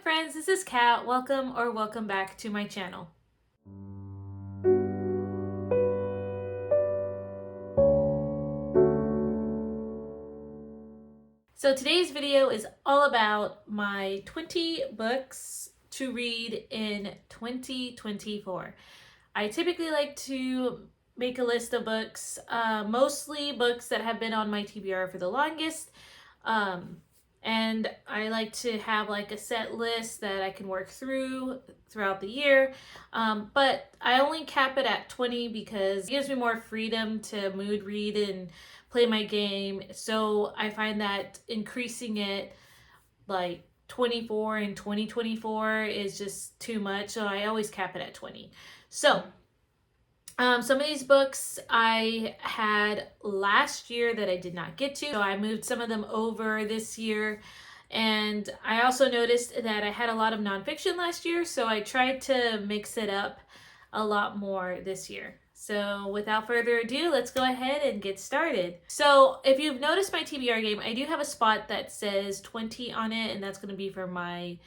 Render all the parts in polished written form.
friends, this is Kat. Welcome back to my channel. So today's video is all about my 20 books to read in 2024. I typically like to make a list of books, mostly books that have been on my TBR for the longest. And I like to have like a set list that I can work throughout the year. But I only cap it at 20 because it gives me more freedom to mood read and play my game. So I find that increasing it like 24 in 2024 is just too much. So I always cap it at 20. So some of these books I had last year that I did not get to, so I moved some of them over this year. And I also noticed that I had a lot of nonfiction last year, so I tried to mix it up a lot more this year. So without further ado, let's go ahead and get started. So if you've noticed my TBR game, I do have a spot that says 20 on it, and that's going to be for my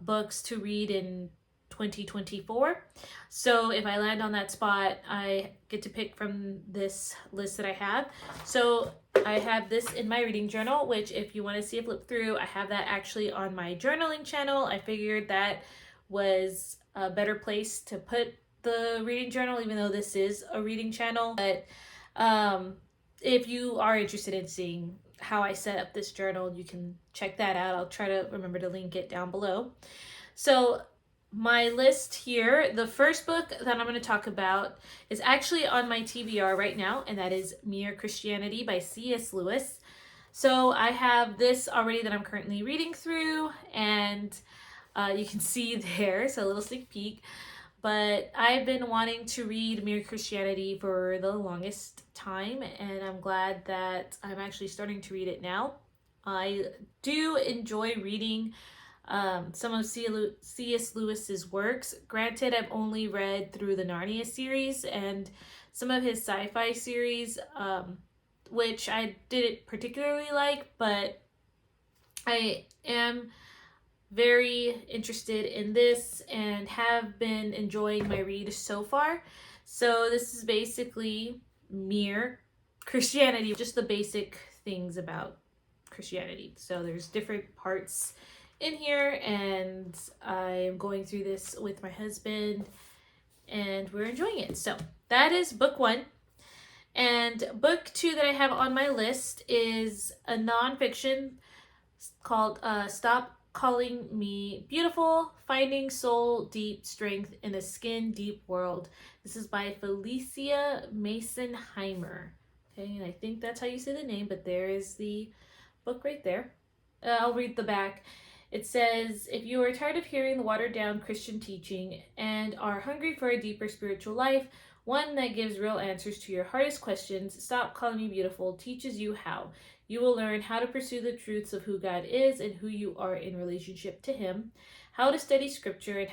books to read in 2024. So if I land on that spot, I get to pick from this list that I have. So I have this in my reading journal, which if you want to see a flip through, I have that actually on my journaling channel. I figured that was a better place to put the reading journal, even though this is a reading channel. But if you are interested in seeing how I set up this journal, you can check that out. I'll try to remember to link it down below. So my list here, the first book that I'm going to talk about is actually on my TBR right now, and that is Mere Christianity by C.S. Lewis. So I have this already that I'm currently reading through, and you can see there, so a little sneak peek. But I've been wanting to read Mere Christianity for the longest time, and I'm glad that I'm actually starting to read it now. I do enjoy reading some of C.S. Lewis's works. Granted, I've only read through the Narnia series and some of his sci-fi series, which I didn't particularly like, but I am very interested in this and have been enjoying my read so far. So this is basically Mere Christianity, just the basic things about Christianity. So there's different parts in here, and I am going through this with my husband, and we're enjoying it. So that is book one. And book two that I have on my list is a nonfiction called Stop Calling Me Beautiful, Finding Soul Deep Strength in a Skin Deep World. This is by Felicia Masonheimer. Okay, and I think that's how you say the name, but there is the book right there. I'll read the back. It says, if you are tired of hearing the watered-down Christian teaching and are hungry for a deeper spiritual life, one that gives real answers to your hardest questions, Stop Calling Me Beautiful teaches you how. You will learn how to pursue the truths of who God is and who you are in relationship to Him, how to study Scripture, and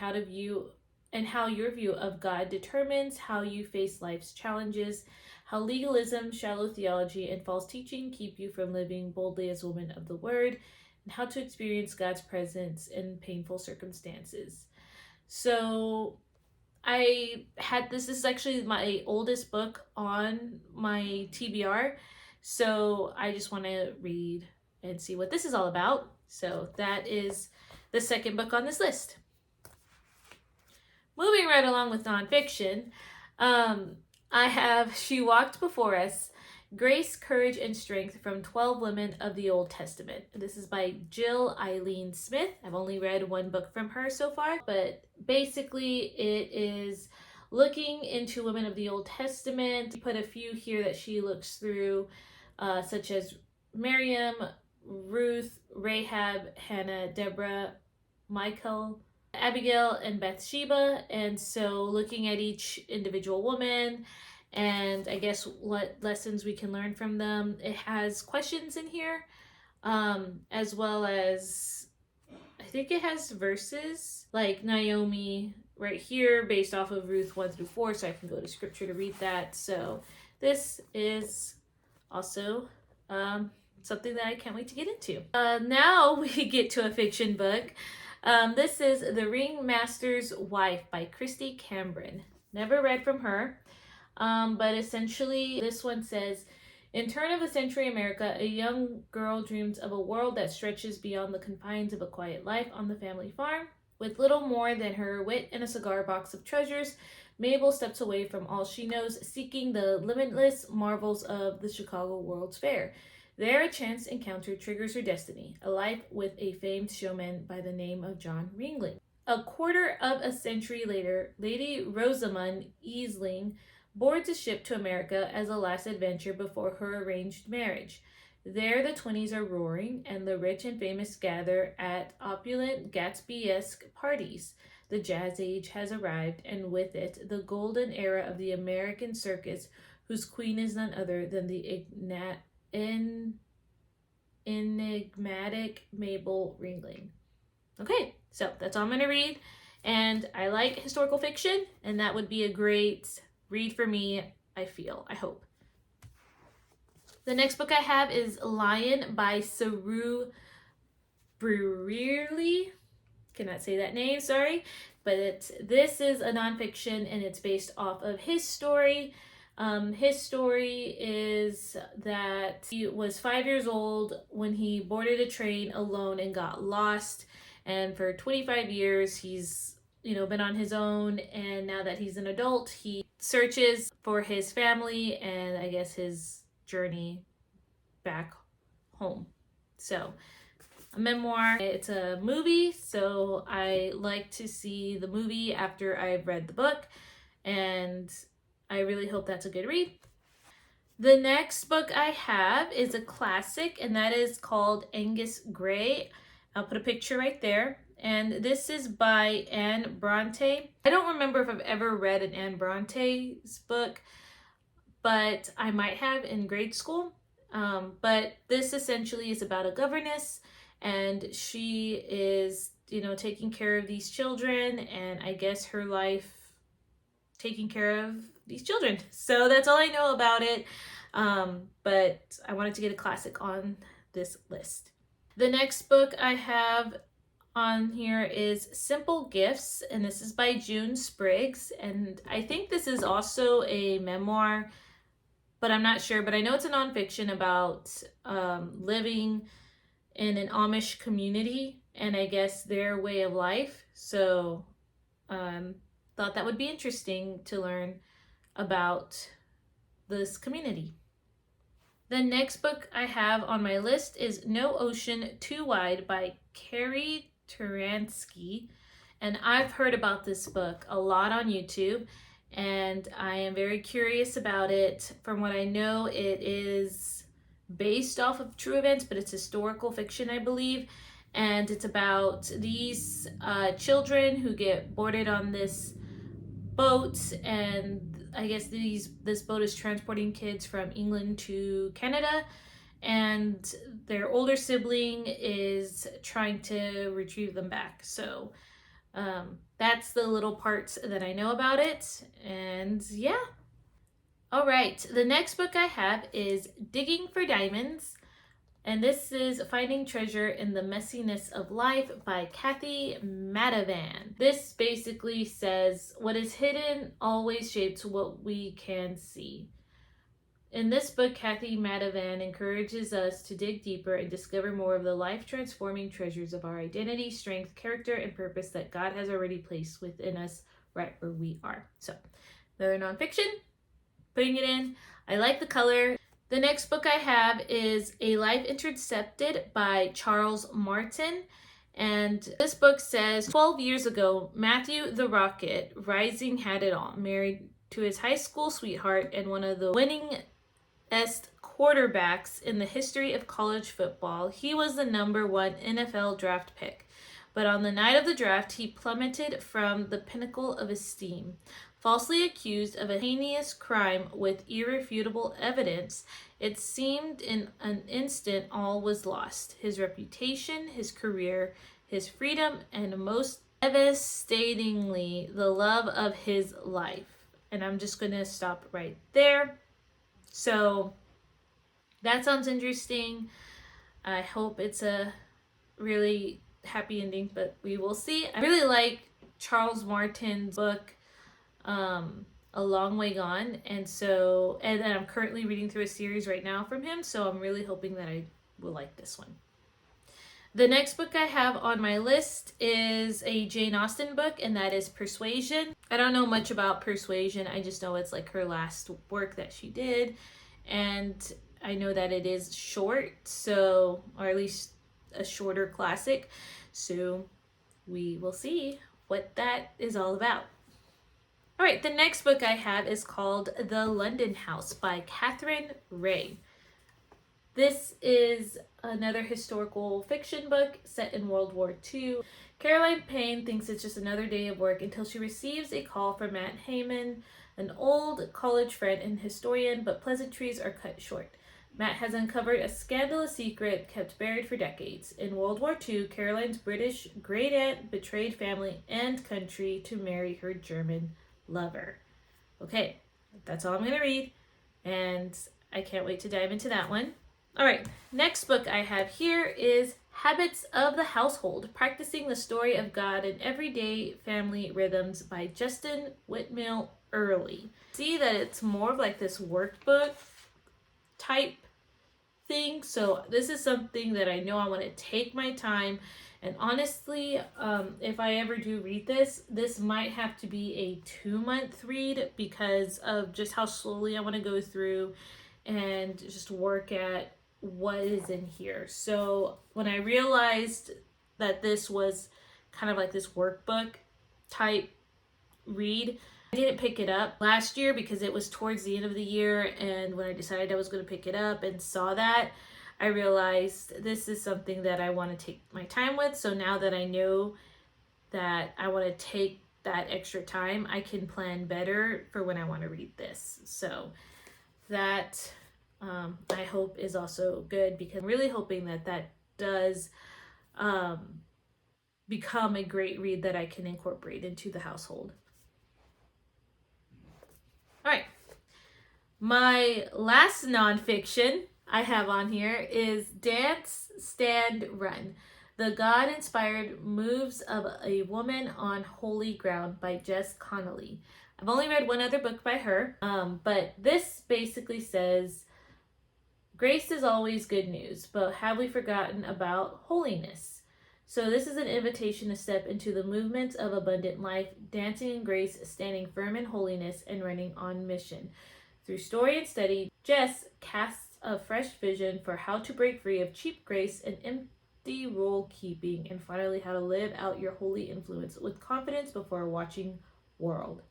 how your view of God determines how you face life's challenges, how legalism, shallow theology, and false teaching keep you from living boldly as women of the Word, and how to experience God's presence in painful circumstances. So this is actually my oldest book on my TBR. So I just want to read and see what this is all about. So that is the second book on this list. Moving right along with nonfiction, I have She Walked Before Us, Grace, Courage, and Strength from 12 Women of the Old Testament. This is by Jill Eileen Smith. I've only read one book from her so far, but basically it is looking into women of the Old Testament. I put a few here that she looks through, such as Miriam, Ruth, Rahab, Hannah, Deborah, Michal, Abigail, and Bathsheba. And so looking at each individual woman and I guess what lessons we can learn from them. It has questions in here, as well as I think it has verses like Naomi right here based off of Ruth 1 through 4, so I can go to scripture to read that. So this is also something that I can't wait to get into. Now we get to a fiction book. This is The Ringmaster's Wife by Christy Cambron. Never read from her, but essentially this one says, in turn of a century America, a young girl dreams of a world that stretches beyond the confines of a quiet life on the family farm. With little more than her wit and a cigar box of treasures, Mabel steps away from all she knows, seeking the limitless marvels of the Chicago World's Fair. There, a chance encounter triggers her destiny, a life with a famed showman by the name of John Ringling. A quarter of a century later, Lady Rosamund Easling boards a ship to America as a last adventure before her arranged marriage. There, the 20s are roaring, and the rich and famous gather at opulent Gatsby-esque parties. The Jazz Age has arrived, and with it, the golden era of the American circus, whose queen is none other than the enigmatic Mabel Ringling. Okay, so that's all I'm going to read. And I like historical fiction, and that would be a great read for me, I hope. The next book I have is Lion by Saru Brearley. Cannot say that name, sorry. But this is a nonfiction, and it's based off of his story. His story is that he was 5 years old when he boarded a train alone and got lost. And for 25 years, he's been on his own. And now that he's an adult, he searches for his family and I guess his journey back home. So, a memoir. It's a movie, so I like to see the movie after I've read the book. And I really hope that's a good read. The next book I have is a classic, and that is called Angus Gray. I'll put a picture right there. And this is by Anne Bronte. I don't remember if I've ever read an Anne Bronte's book, but I might have in grade school. But this essentially is about a governess, and she is, taking care of these children, and I guess her life taking care of these children. So that's all I know about it. But I wanted to get a classic on this list. The next book I have on here is Simple Gifts, and this is by June Spriggs. And I think this is also a memoir, but I'm not sure. But I know it's a nonfiction about living in an Amish community and I guess their way of life. So thought that would be interesting to learn about this community. The next book I have on my list is No Ocean Too Wide by Carrie Turansky. And I've heard about this book a lot on YouTube, and I am very curious about it. From what I know, it is based off of true events, but it's historical fiction, I believe. And it's about these children who get boarded on this boat, and I guess this boat is transporting kids from England to Canada, and their older sibling is trying to retrieve them back. So that's the little parts that I know about it, and yeah. All right, the next book I have is Digging for Diamonds, and this is Finding Treasure in the Messiness of Life by Kathy Madavan. This basically says, what is hidden always shapes what we can see. In this book, Kathy Madavan encourages us to dig deeper and discover more of the life-transforming treasures of our identity, strength, character, and purpose that God has already placed within us right where we are. So, another nonfiction, putting it in. I like the color. The next book I have is A Life Intercepted by Charles Martin. And this book says, 12 years ago, Matthew the Rocket Rising had it all, married to his high school sweetheart and one of the winningest quarterbacks in the history of college football. He was the number 1 NFL draft pick. But on the night of the draft, he plummeted from the pinnacle of esteem. Falsely accused of a heinous crime with irrefutable evidence, it seemed in an instant all was lost. His reputation, his career, his freedom, and most devastatingly, the love of his life. And I'm just going to stop right there. So that sounds interesting. I hope it's a really happy ending, but we will see. I really like Charles Martin's book, A Long Way Gone, and then I'm currently reading through a series right now from him, so I'm really hoping that I will like this one. The next book I have on my list is a Jane Austen book, and that is Persuasion. I don't know much about Persuasion. I just know it's like her last work that she did, and I know that it is short, so, or at least a shorter classic, so we will see what that is all about. All right, the next book I have is called The London House by Catherine Ray. This is another historical fiction book set in World War II. Caroline Payne thinks it's just another day of work until she receives a call from Matt Heyman, an old college friend and historian, but pleasantries are cut short. Matt has uncovered a scandalous secret kept buried for decades. In World War II, Caroline's British great-aunt betrayed family and country to marry her German lover. Okay, that's all I'm going to read, and I can't wait to dive into that one. All right, next book I have here is Habits of the Household, Practicing the Story of God in Everyday Family Rhythms by Justin Whitmell Early. See that it's more of like this workbook type thing, so this is something that I know I want to take my time, and honestly, if I ever do read this might have to be a 2-month read because of just how slowly I want to go through and just work at what is in here. So when I realized that this was kind of like this workbook type read, I didn't pick it up last year because it was towards the end of the year, and when I decided I was going to pick it up and saw that, I realized this is something that I want to take my time with. So now that I know that I want to take that extra time, I can plan better for when I want to read this. So that I hope is also good, because I'm really hoping that that does become a great read that I can incorporate into the household. All right, my last nonfiction I have on here is Dance, Stand, Run, The God-Inspired Moves of a Woman on Holy Ground by Jess Connolly. I've only read one other book by her, but this basically says, grace is always good news, but have we forgotten about holiness? So this is an invitation to step into the movements of abundant life, dancing in grace, standing firm in holiness, and running on mission. Through story and study, Jess casts a fresh vision for how to break free of cheap grace and empty rule keeping, and finally how to live out your holy influence with confidence before a watching world.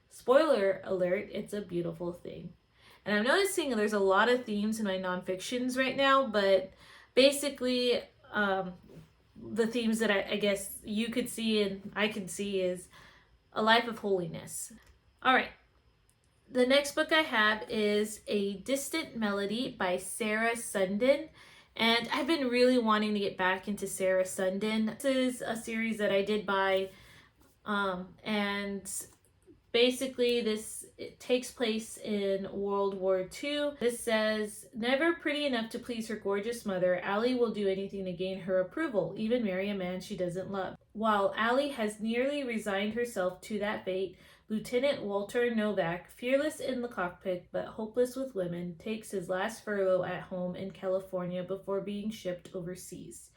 Spoiler alert, it's a beautiful thing. And I'm noticing there's a lot of themes in my nonfictions right now, but basically the themes that I guess you could see and I can see is a life of holiness. All right. The next book I have is A Distant Melody by Sarah Sundin. And I've been really wanting to get back into Sarah Sundin. This is a series that I did buy, and basically it takes place in World War II. This says, never pretty enough to please her gorgeous mother, Allie will do anything to gain her approval, even marry a man she doesn't love. While Allie has nearly resigned herself to that fate, Lieutenant Walter Novak, fearless in the cockpit but hopeless with women, takes his last furlough at home in California before being shipped overseas.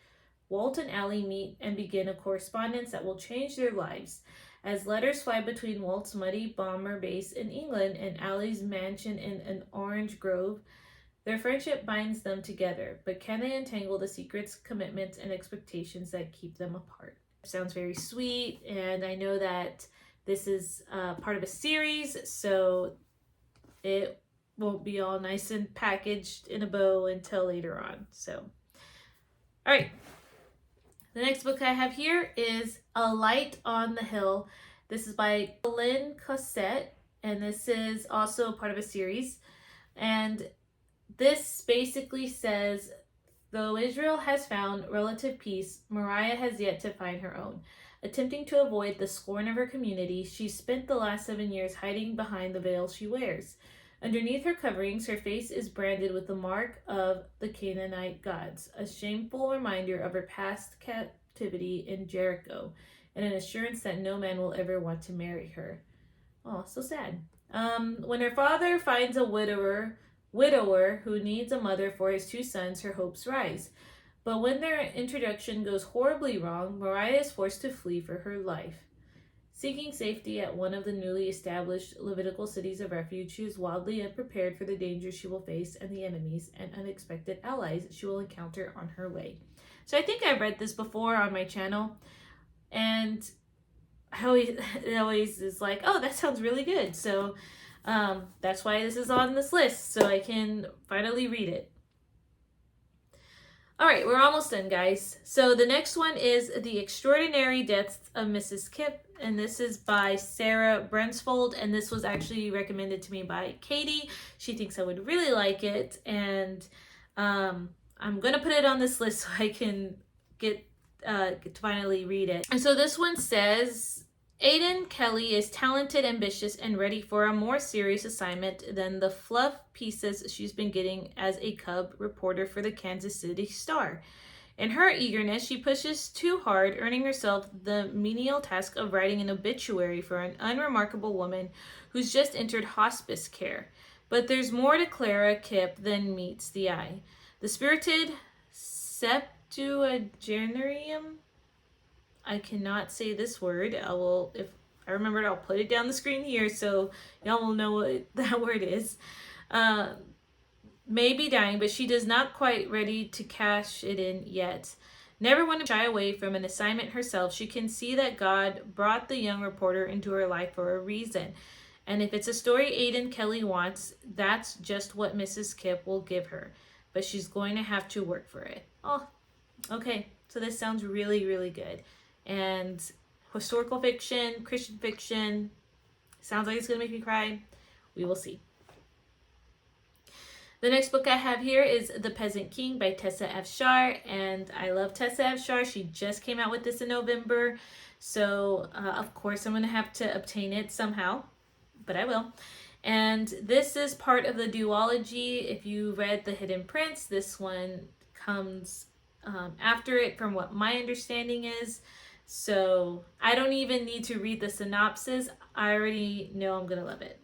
Walt and Allie meet and begin a correspondence that will change their lives. As letters fly between Walt's muddy bomber base in England and Allie's mansion in an orange grove, their friendship binds them together, but can they untangle the secrets, commitments, and expectations that keep them apart? It sounds very sweet, and I know that this is part of a series, so it won't be all nice and packaged in a bow until later on. So, all right. The next book I have here is A Light on the Hill. This is by Lynn Cossette, and this is also part of a series. And this basically says, though Israel has found relative peace, Mariah has yet to find her own. Attempting to avoid the scorn of her community, she spent the last 7 years hiding behind the veil she wears. Underneath her coverings, her face is branded with the mark of the Canaanite gods, a shameful reminder of her past captivity in Jericho, and an assurance that no man will ever want to marry her. Oh, so sad. When her father finds a widower who needs a mother for his two sons, her hopes rise. But when their introduction goes horribly wrong, Mariah is forced to flee for her life. Seeking safety at one of the newly established Levitical cities of refuge, she is wildly unprepared for the dangers she will face and the enemies and unexpected allies she will encounter on her way. So I think I've read this before on my channel, and it always is like, oh, that sounds really good. So that's why this is on this list, so I can finally read it. All right, we're almost done, guys. So the next one is The Extraordinary Deaths of Mrs. Kipp, and this is by Sarah Brensfold, and this was actually recommended to me by Katie. She thinks I would really like it, and I'm gonna put it on this list so I can get to finally read it. And so this one says, Aidan Kelly is talented, ambitious, and ready for a more serious assignment than the fluff pieces she's been getting as a cub reporter for the Kansas City Star. In her eagerness, she pushes too hard, earning herself the menial task of writing an obituary for an unremarkable woman who's just entered hospice care. But there's more to Clara Kipp than meets the eye. The spirited septuagenarian, I cannot say this word. If I remember it, I'll put it down the screen here so y'all will know what that word is. May be dying, but she does not quite ready to cash it in yet. Never want to shy away from an assignment herself, she can see that God brought the young reporter into her life for a reason. And if it's a story Aidan Kelly wants, that's just what Mrs. Kipp will give her. But she's going to have to work for it. Oh, okay. So this sounds really, really good. And historical fiction, Christian fiction, sounds like it's going to make me cry. We will see. The next book I have here is The Peasant King by Tessa Afshar, and I love Tessa Afshar. She just came out with this in November, so of course I'm going to have to obtain it somehow, but I will. And this is part of the duology. If you read The Hidden Prince, this one comes after it from what my understanding is. So I don't even need to read the synopsis. I already know I'm going to love it.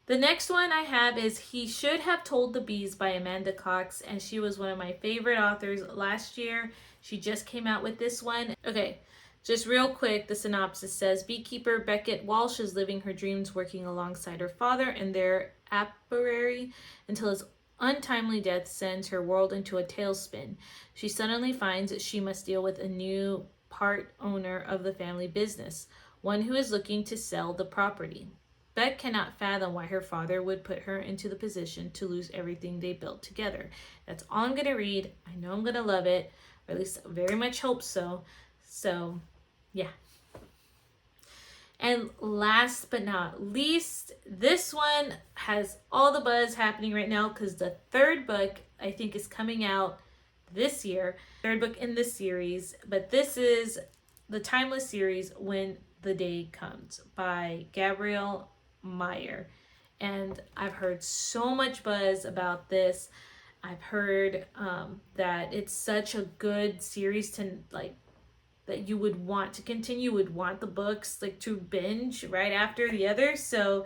The next one I have is He Should Have Told the Bees by Amanda Cox, and she was one of my favorite authors last year. She just came out with this one. Okay, just real quick, the synopsis says, beekeeper Beckett Walsh is living her dreams working alongside her father in their apiary until his untimely death sends her world into a tailspin. She suddenly finds that she must deal with a new part owner of the family business, one who is looking to sell the property. Beck cannot fathom why her father would put her into the position to lose everything they built together. That's all I'm going to read. I know I'm going to love it, or at least very much hope so. So, yeah. And last but not least, this one has all the buzz happening right now because the third book I think is coming out this year. Third book in this series, but this is the timeless series When the Day Comes by Gabrielle Meyer. And I've heard so much buzz about this. I've heard that it's such a good series to that you would want to continue, would want the books to binge right after the other. So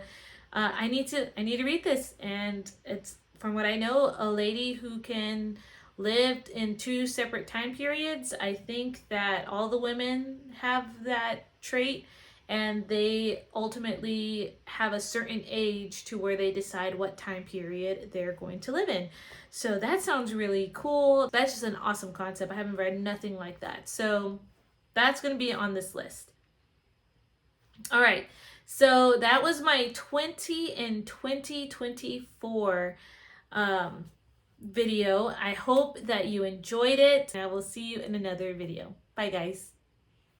I need to read this, and it's, from what I know, a lady who can lived in two separate time periods. I think that all the women have that trait, and they ultimately have a certain age to where they decide what time period they're going to live in. So that sounds really cool. That's just an awesome concept. I haven't read nothing like that. So that's going to be on this list. All right. So that was my 20 in 2024 video. I hope that you enjoyed it. I will see you in another video. Bye, guys.